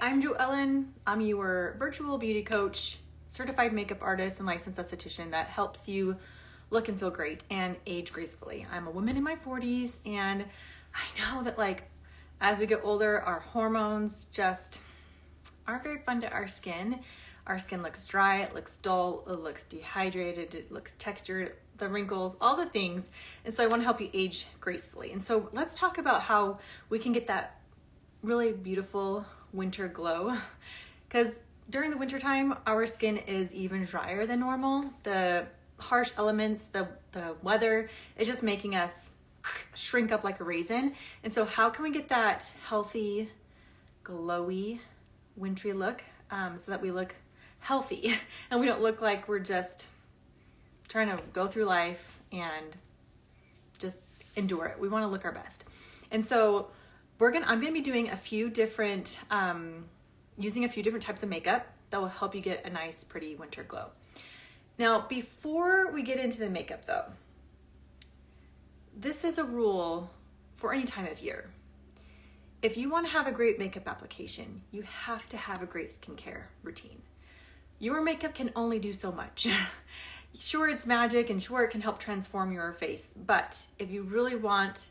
I'm Joellen. I'm your virtual beauty coach, certified makeup artist, and licensed esthetician that helps you look and feel great and age gracefully. I'm a woman in my 40s, and I know that as we get older, our hormones just aren't very fun to our skin. Our skin looks dry, it looks dull, it looks dehydrated, it looks textured, the wrinkles, all the things. And so I want to help you age gracefully. And so let's talk about how we can get that really beautiful winter glow, because during the winter time our skin is even drier than normal. The harsh elements, the weather is just making us shrink up like a raisin. And so how can we get that healthy, glowy, wintry look, so that we look healthy and we don't look like we're just trying to go through life and just endure it. We want to look our best. And so I'm gonna be doing a few different, using a few different types of makeup that will help you get a nice, pretty winter glow. Now, before we get into the makeup though, this is a rule for any time of year. If you want to have a great makeup application, you have to have a great skincare routine. Your makeup can only do so much. Sure, it's magic, and sure, it can help transform your face, but if you really want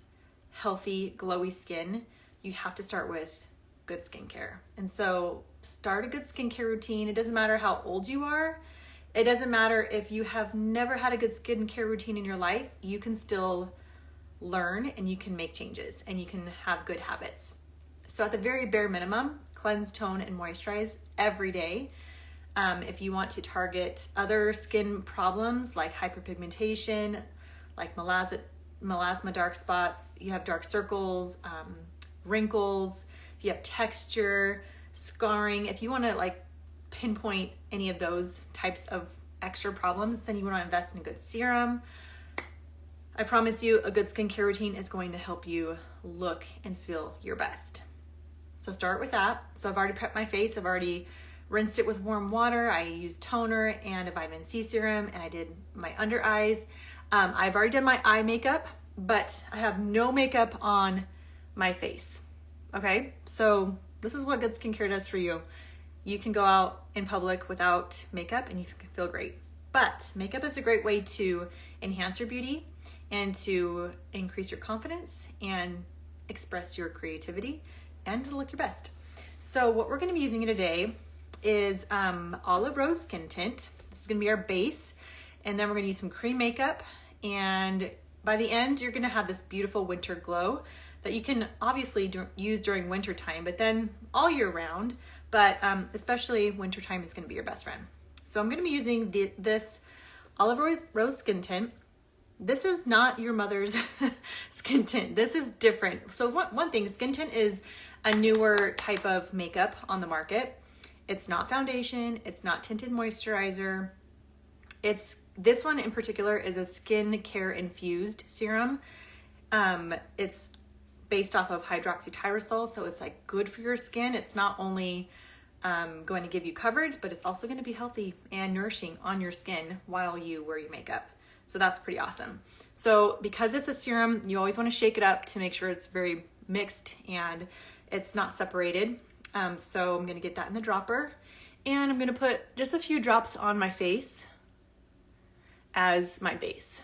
healthy, glowy skin, you have to start with good skincare. And so start a good skincare routine. It doesn't matter how old you are. It doesn't matter if you have never had a good skincare routine in your life. You can still learn and you can make changes and you can have good habits. So at the very bare minimum, cleanse, tone, and moisturize every day. If you want to target other skin problems like hyperpigmentation, like melasma dark spots, you have dark circles, wrinkles, if you have texture, scarring, if you want to pinpoint any of those types of extra problems, then you want to invest in a good serum. I promise you a good skincare routine is going to help you look and feel your best. So start with that. So I've already prepped my face. I've already rinsed it with warm water. I used toner and a vitamin C serum, and I did my under eyes. I've already done my eye makeup, but I have no makeup on my face. Okay, so this is what good skincare does for you. You can go out in public without makeup and you can feel great. But makeup is a great way to enhance your beauty and to increase your confidence and express your creativity and to look your best. So what we're going to be using today is Olive Rose Skin Tint. This is going to be our base, and then we're going to use some cream makeup, and by the end you're going to have this beautiful winter glow that you can obviously use during winter time, but then all year round, but especially winter time is going to be your best friend. So I'm going to be using this Olive Rose Skin Tint. This is not your mother's skin tint. This is different. So one thing, skin tint is a newer type of makeup on the market. It's not foundation. It's not tinted moisturizer. This one in particular is a skin care infused serum. It's based off of hydroxytyrosol, so it's good for your skin. It's not only going to give you coverage, but it's also going to be healthy and nourishing on your skin while you wear your makeup. So that's pretty awesome. So because it's a serum, you always want to shake it up to make sure it's very mixed and it's not separated. So I'm going to get that in the dropper, and I'm going to put just a few drops on my face as my base.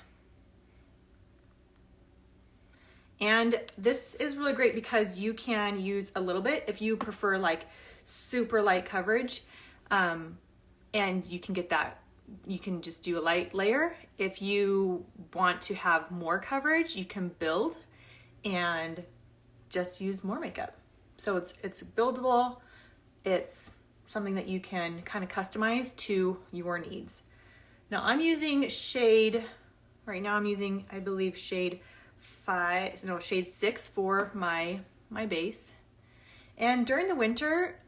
And this is really great because you can use a little bit if you prefer super light coverage, and you can get that. You can just do a light layer. If you want to have more coverage, you can build and just use more makeup. So it's buildable. It's something that you can kind of customize to your needs. Now I'm using right now I'm using, I believe, shade 6 for my base. And during the winter,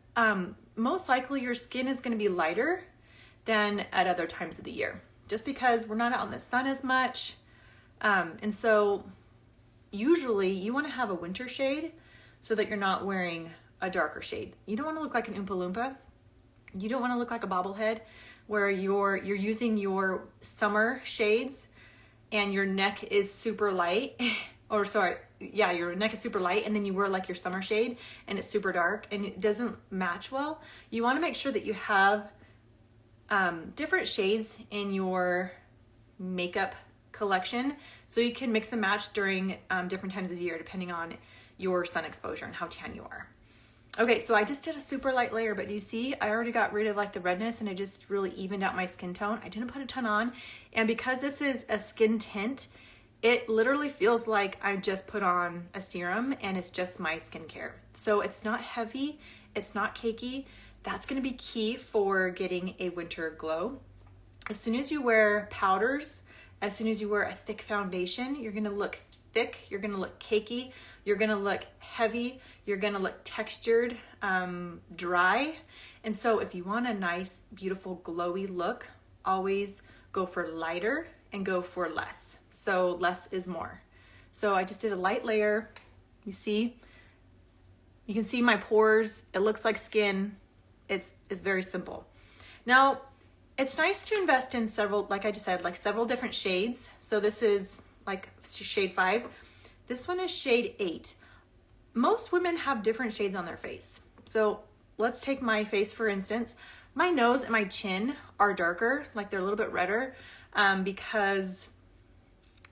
most likely your skin is going to be lighter than at other times of the year, just because we're not out in the sun as much. And so usually you want to have a winter shade so that you're not wearing a darker shade. You don't want to look like an Oompa Loompa. You don't want to look like a bobblehead where you're using your summer shades and your neck is super light, or sorry, yeah, your neck is super light and then you wear like your summer shade and it's super dark and it doesn't match well, you want to make sure that you have different shades in your makeup collection so you can mix and match during different times of the year depending on your sun exposure and how tan you are. Okay, so I just did a super light layer, but you see I already got rid of like the redness and it just really evened out my skin tone. I didn't put a ton on, and because this is a skin tint, it literally feels like I just put on a serum and it's just my skincare. So it's not heavy, it's not cakey. That's gonna be key for getting a winter glow. As soon as you wear powders, as soon as you wear a thick foundation, you're gonna look thick, you're gonna look cakey, you're gonna look heavy, you're gonna look textured, dry. And so if you want a nice, beautiful, glowy look, always go for lighter and go for less. So less is more. So I just did a light layer. You see, you can see my pores. It looks like skin. It's very simple. Now, it's nice to invest in several, like I just said, like several different shades. So this is like shade 5. This one is shade 8. Most women have different shades on their face. So let's take my face for instance. My nose and my chin are darker, like they're a little bit redder, because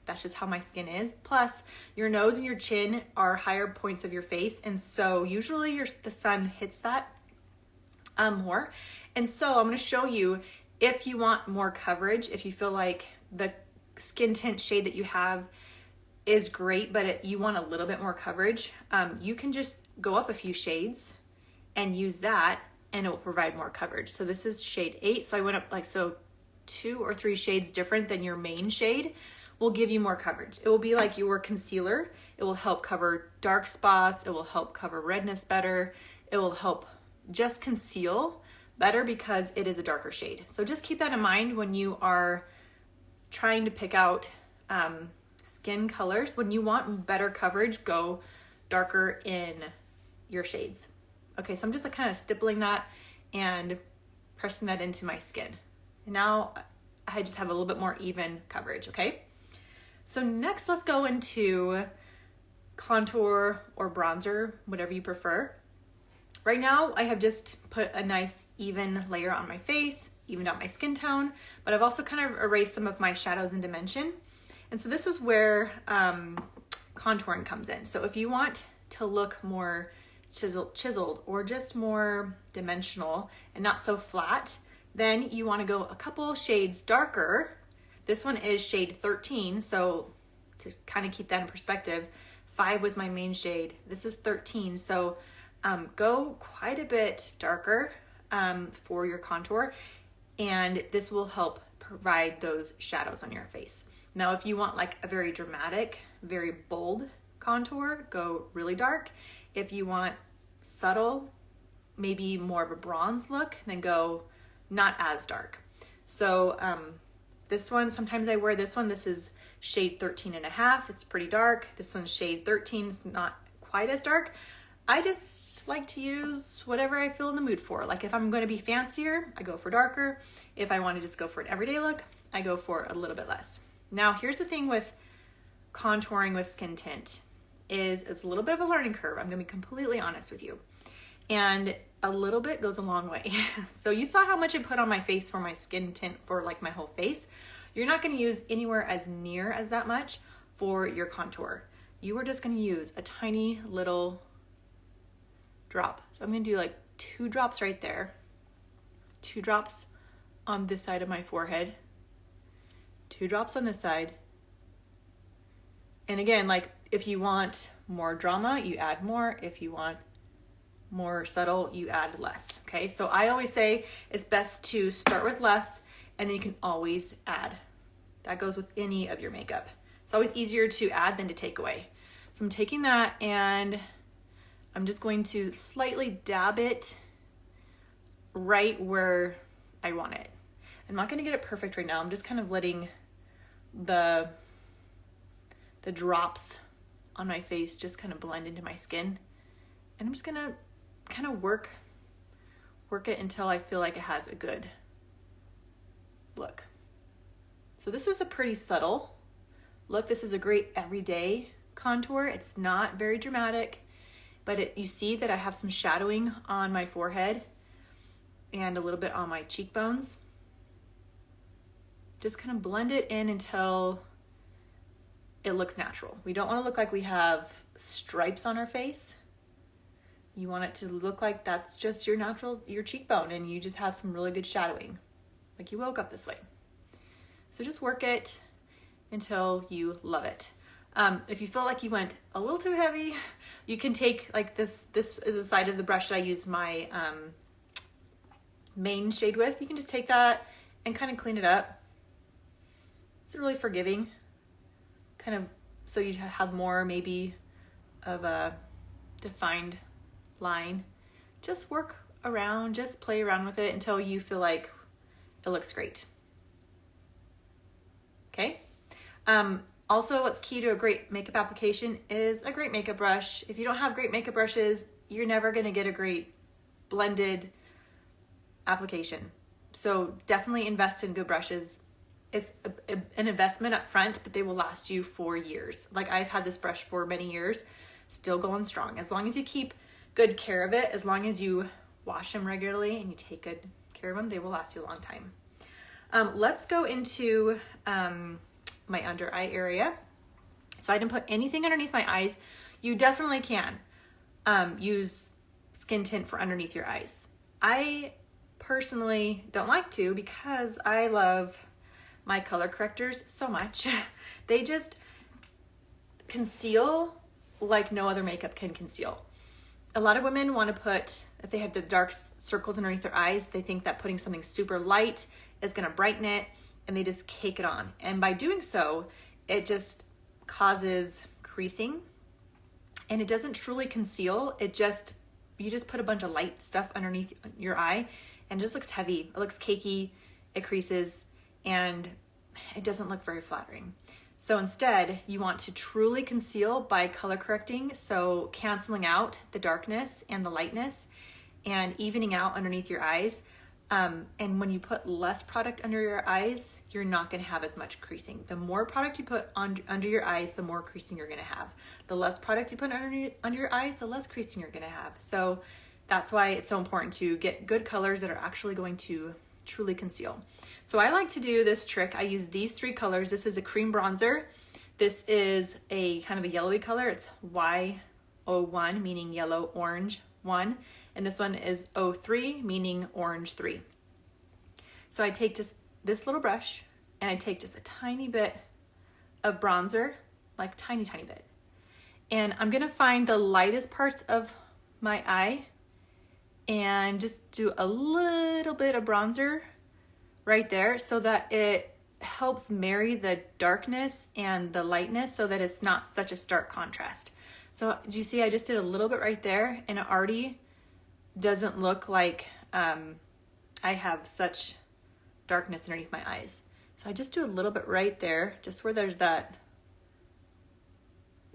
that's just how my skin is. Plus, your nose and your chin are higher points of your face, and so usually the sun hits that more. And so I'm going to show you, if you want more coverage, if you feel like the skin tint shade that you have is great, but you want a little bit more coverage, you can just go up a few shades and use that, and it will provide more coverage. So this is shade 8. So I went up like, so 2 or 3 shades different than your main shade will give you more coverage. It will be like your concealer. It will help cover dark spots. It will help cover redness better. It will help just conceal better because it is a darker shade. So just keep that in mind when you are trying to pick out skin colors. When you want better coverage, go darker in your shades. Okay, so I'm just like kind of stippling that and pressing that into my skin. And now I just have a little bit more even coverage, okay? So next, let's go into contour or bronzer, whatever you prefer. Right now, I have just put a nice even layer on my face, evened out my skin tone, but I've also kind of erased some of my shadows and dimension. And so this is where contouring comes in. So if you want to look more chiseled or just more dimensional and not so flat, then you want to go a couple shades darker. This one is shade 13, so to kind of keep that in perspective, 5 was my main shade. This is 13, so go quite a bit darker for your contour, and this will help provide those shadows on your face. Now, if you want like a very dramatic, very bold contour, go really dark. If you want subtle, maybe more of a bronze look, then go not as dark. So this one, sometimes I wear this one. This is shade 13.5. It's pretty dark. This one's shade 13. It's not quite as dark. I just like to use whatever I feel in the mood for. Like if I'm going to be fancier, I go for darker. If I want to just go for an everyday look, I go for a little bit less. Now, here's the thing with contouring with skin tint is it's a little bit of a learning curve. I'm going to be completely honest with you. And a little bit goes a long way. So you saw how much I put on my face for my skin tint for like my whole face. You're not going to use anywhere as near as that much for your contour. You are just going to use a tiny little drop. So I'm going to do like 2 drops right there, 2 drops on this side of my forehead, 2 drops on this side. And again, like if you want more drama, you add more. If you want more subtle, you add less. Okay, so I always say it's best to start with less and then you can always add. That goes with any of your makeup. It's always easier to add than to take away. So I'm taking that and I'm just going to slightly dab it right where I want it. I'm not going to get it perfect right now. I'm just kind of letting the drops on my face just kind of blend into my skin. And I'm just going to kind of work it until I feel like it has a good look. So this is a pretty subtle look. This is a great everyday contour. It's not very dramatic, but you see that I have some shadowing on my forehead and a little bit on my cheekbones. Just kind of blend it in until it looks natural. We don't want to look like we have stripes on our face. You want it to look like that's just your cheekbone, and you just have some really good shadowing, like you woke up this way. So just work it until you love it. If you feel like you went a little too heavy, you can take like this is the side of the brush that I use my main shade with. You can just take that and kind of clean it up. It's really forgiving, kind of, so you have more maybe of a defined line. Just work around, just play around with it until you feel like it looks great. Okay. Also, what's key to a great makeup application is a great makeup brush. If you don't have great makeup brushes, you're never going to get a great blended application. So definitely invest in good brushes. It's an investment up front, but they will last you for years. Like I've had this brush for many years, still going strong. As long as you keep good care of it, as long as you wash them regularly and you take good care of them, they will last you a long time. Let's go into my under eye area. So I didn't put anything underneath my eyes. You definitely can use skin tint for underneath your eyes. I personally don't like to because I love my color correctors so much. They just conceal like no other makeup can conceal. A lot of women want to put, if they have the dark circles underneath their eyes, they think that putting something super light is going to brighten it, and they just cake it on. And by doing so, it just causes creasing, and it doesn't truly conceal. You just put a bunch of light stuff underneath your eye, and it just looks heavy. It looks cakey, it creases, and it doesn't look very flattering. So instead, you want to truly conceal by color correcting, so canceling out the darkness and the lightness and evening out underneath your eyes. And when you put less product under your eyes, you're not going to have as much creasing. The more product you put under your eyes, the more creasing you're going to have. The less product you put under your eyes, the less creasing you're going to have. So that's why it's so important to get good colors that are actually going to truly conceal. So I like to do this trick. I use these three colors. This is a cream bronzer. This is a kind of a yellowy color. It's Y01, meaning yellow orange 1. And this one is 03, meaning orange 3. So I take just this little brush and I take just a tiny bit of bronzer, like tiny bit. And I'm gonna find the lightest parts of my eye and just do a little bit of bronzer right there so that it helps marry the darkness and the lightness so that it's not such a stark contrast. So do you see I just did a little bit right there, and it already doesn't look like I have such darkness underneath my eyes. So I just do a little bit right there, just where there's that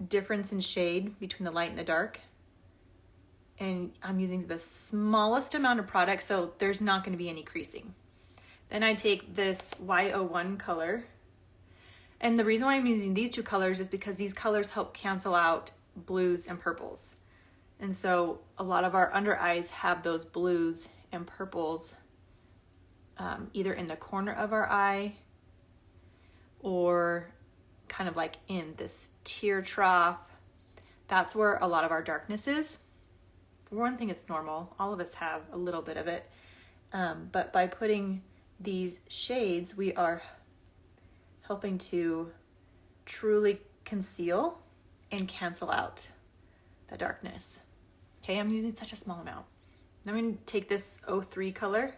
difference in shade between the light and the dark. And I'm using the smallest amount of product, so there's not going to be any creasing. Then I take this Y01 color. And the reason why I'm using these two colors is because these colors help cancel out blues and purples. And so a lot of our under eyes have those blues and purples either in the corner of our eye or kind of like in this tear trough. That's where a lot of our darkness is. For one thing, it's normal. All of us have a little bit of it. But by putting these shades, we are helping to truly conceal and cancel out the darkness. Okay, I'm using such a small amount. I'm going to take this 03 color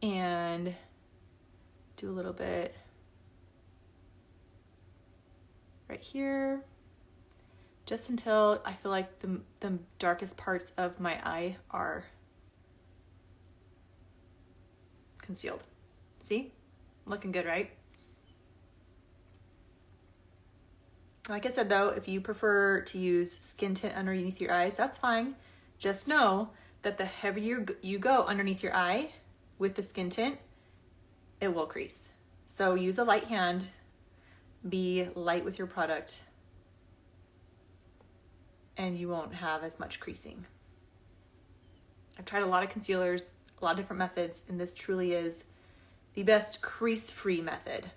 and do a little bit right here, just until I feel like the darkest parts of my eye are concealed. See? Looking good, right? Like I said though, if you prefer to use skin tint underneath your eyes, that's fine. Just know that the heavier you go underneath your eye with the skin tint, it will crease. So use a light hand, be light with your product, and you won't have as much creasing. I've tried a lot of concealers, a lot of different methods, and this truly is the best crease-free method.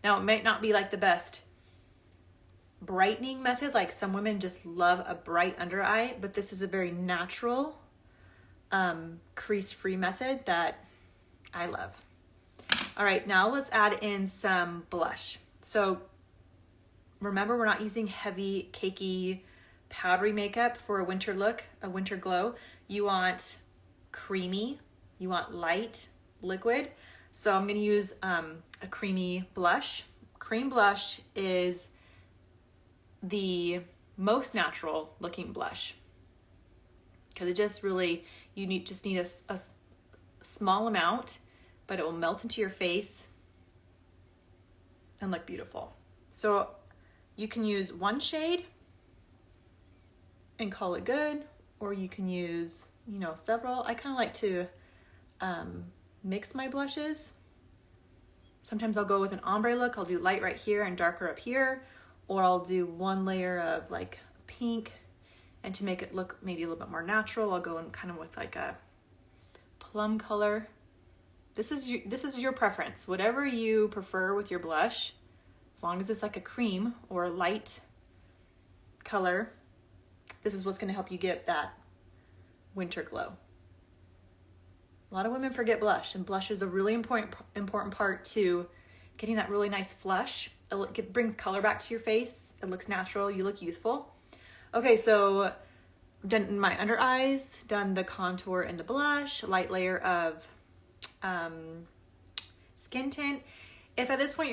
Now, it might not be like the best brightening method, like some women just love a bright under eye, but this is a very natural crease-free method that I love. All right, now let's add in some blush. So remember, we're not using heavy, cakey, powdery makeup for a winter look, a winter glow. You want creamy, you want light, liquid. So I'm gonna use a creamy blush. Cream blush is the most natural looking blush because it just really, just need a small amount, but it will melt into your face and look beautiful. So you can use one shade and call it good, or you can use, several. I kind of like to mix my blushes. Sometimes I'll go with an ombre look. I'll do light right here and darker up here, or I'll do one layer of like pink, and to make it look maybe a little bit more natural, I'll go in kind of with like a plum color. This is your preference. Whatever you prefer with your blush, as long as it's like a cream or a light color, this is what's going to help you get that winter glow. A lot of women forget blush, and blush is a really important part to getting that really nice flush. It brings color back to your face. It looks natural. You look youthful. Okay, so done my under eyes, done the contour and the blush, light layer of skin tint. If at this point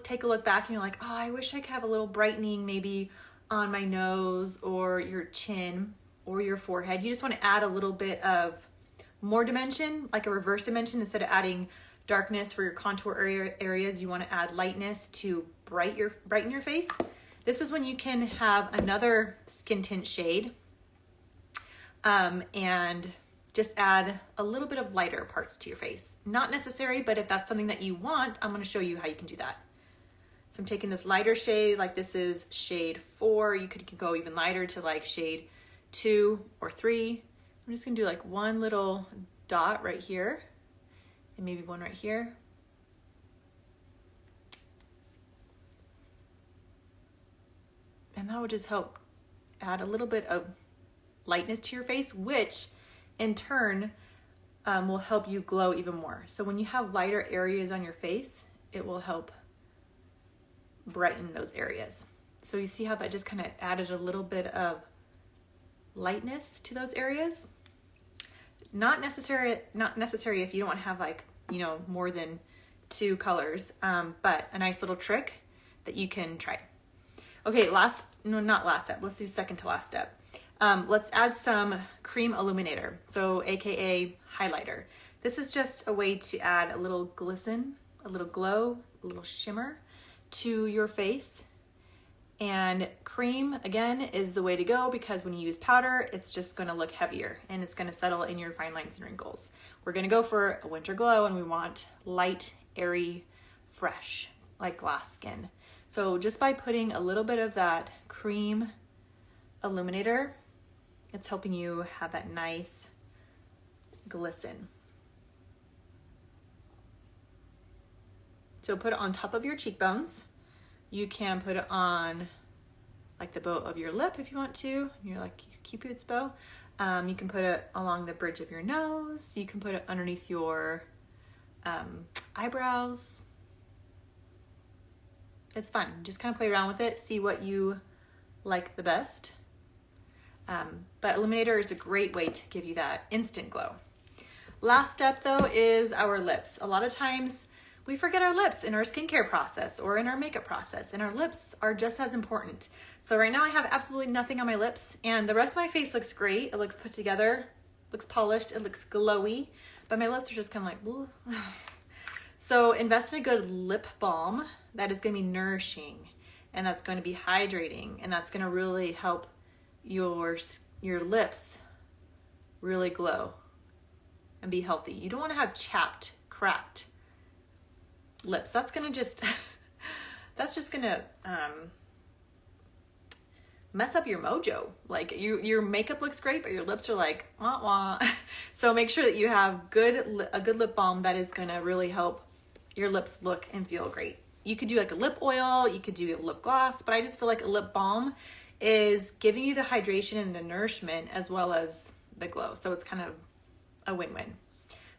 take a look back and you're like, oh, I wish I could have a little brightening maybe on my nose or your chin or your forehead, you just want to add a little bit of more dimension, like a reverse dimension. Instead of adding darkness for your contour areas, you want to add lightness to brighten your face. This is when you can have another skin tint shade and just add a little bit of lighter parts to your face. Not necessary, but if that's something that you want, I'm going to show you how you can do that. So I'm taking this lighter shade, like this is shade 4. You could go even lighter to like shade 2 or 3. I'm just going to do like one little dot right here and maybe one right here. And that would just help add a little bit of lightness to your face, which in turn will help you glow even more. So when you have lighter areas on your face, it will help brighten those areas. So you see how that just kind of added a little bit of lightness to those areas. Not necessary if you don't have like, more than 2 colors, but a nice little trick that you can try. Okay, not last step. Let's do second to last step. Let's add some cream illuminator, so AKA highlighter. This is just a way to add a little glisten, a little glow, a little shimmer to your face. And cream, again, is the way to go because when you use powder, it's just going to look heavier and it's going to settle in your fine lines and wrinkles. We're going to go for a winter glow and we want light, airy, fresh, like glass skin. So just by putting a little bit of that cream illuminator, it's helping you have that nice glisten. So put it on top of your cheekbones. You can put it on like the bow of your lip if you want to. You're like Cupid's bow. You can put it along the bridge of your nose. You can put it underneath your eyebrows. It's fun. Just kind of play around with it. See what you like the best. But illuminator is a great way to give you that instant glow. Last step though is our lips. A lot of times we forget our lips in our skincare process or in our makeup process, and our lips are just as important. So right now I have absolutely nothing on my lips, and the rest of my face looks great. It looks put together, looks polished, it looks glowy, but my lips are just kind of like, woo. So invest in a good lip balm that is going to be nourishing, and that's going to be hydrating, and that's going to really help your lips really glow and be healthy. You don't want to have chapped, cracked lips. That's just gonna mess up your mojo. Like your makeup looks great, but your lips are like, wah wah. So make sure that you have a good lip balm that is gonna really help your lips look and feel great. You could do like a lip oil, you could do a lip gloss, but I just feel like a lip balm is giving you the hydration and the nourishment as well as the glow. So it's kind of a win-win.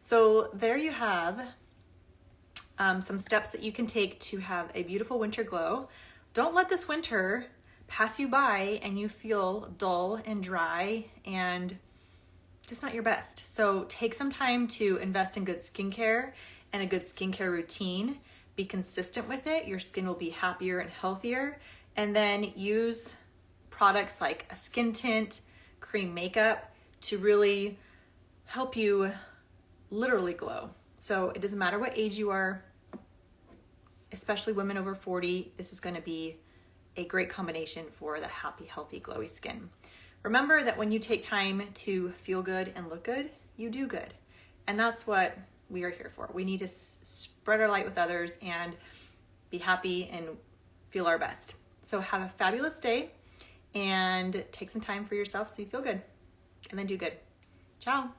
So there you have some steps that you can take to have a beautiful winter glow. Don't let this winter pass you by and you feel dull and dry and just not your best. So take some time to invest in good skincare and a good skincare routine. Be consistent with it. Your skin will be happier and healthier. And then use products like a skin tint, cream makeup to really help you literally glow. So it doesn't matter what age you are, especially women over 40, this is gonna be a great combination for the happy, healthy, glowy skin. Remember that when you take time to feel good and look good, you do good. And that's what we are here for. We need to spread our light with others and be happy and feel our best. So have a fabulous day and take some time for yourself so you feel good and then do good. Ciao.